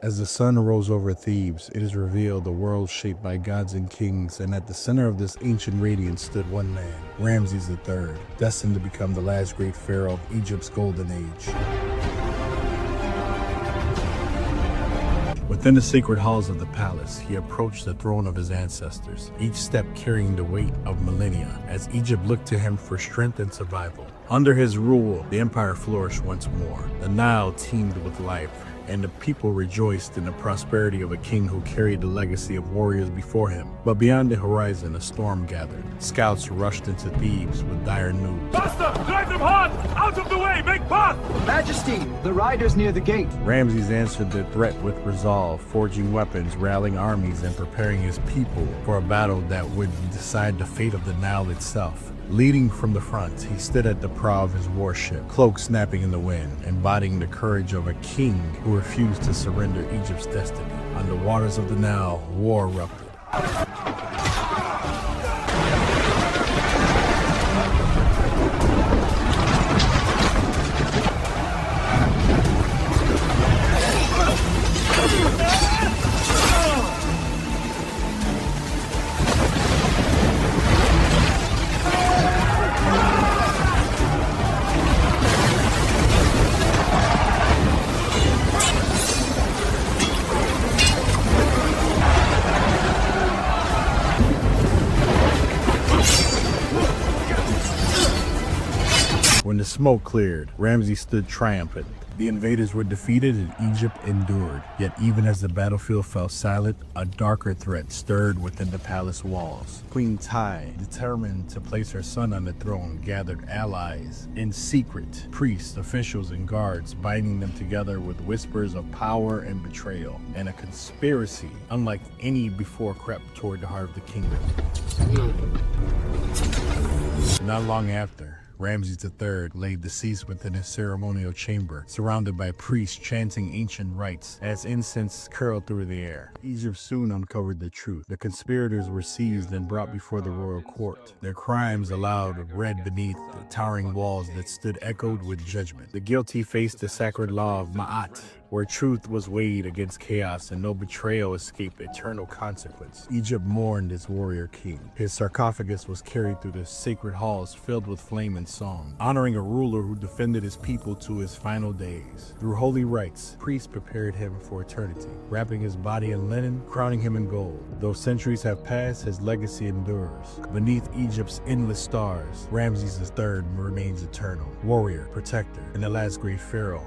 As the sun rose over Thebes, it is revealed the world shaped by gods and kings, and at the center of this ancient radiance stood one man, Ramesses III, destined to become the last great pharaoh of Egypt's golden age. Within the sacred halls of the palace, he approached the throne of his ancestors, each step carrying the weight of millennia, as Egypt looked to him for strength and survival. Under his rule, the empire flourished once more. The Nile teemed with life, and the people rejoiced in the prosperity of a king who carried the legacy of warriors before him. But beyond the horizon, a storm gathered. Scouts rushed into Thebes with dire news. Master, drive them hard! Out of the way! Make path! Majesty, the riders near the gate. Ramesses answered the threat with resolve, forging weapons, rallying armies, and preparing his people for a battle that would decide the fate of the Nile itself. Leading from the front, he stood at the prow of his warship, cloak snapping in the wind, embodying the courage of a king who refused to surrender Egypt's destiny. On the waters of the Nile, war erupted. When the smoke cleared, Ramesses stood triumphant. The invaders were defeated and Egypt endured. Yet even as the battlefield fell silent, a darker threat stirred within the palace walls. Queen Tai, determined to place her son on the throne, gathered allies in secret, priests, officials, and guards, binding them together with whispers of power and betrayal, and a conspiracy unlike any before crept toward the heart of the kingdom. Not long after, Ramesses III lay deceased within his ceremonial chamber, surrounded by priests chanting ancient rites as incense curled through the air. Egypt soon uncovered the truth. The conspirators were seized and brought before the royal court. Their crimes aloud read beneath the towering walls that stood echoed with judgment. The guilty faced the sacred law of Ma'at, where truth was weighed against chaos and no betrayal escaped eternal consequence. Egypt mourned its warrior king. His sarcophagus was carried through the sacred halls filled with flame and song, honoring a ruler who defended his people to his final days. Through holy rites, priests prepared him for eternity, wrapping his body in linen, crowning him in gold. Though centuries have passed, his legacy endures. Beneath Egypt's endless stars, Ramesses III remains eternal, warrior, protector, and the last great pharaoh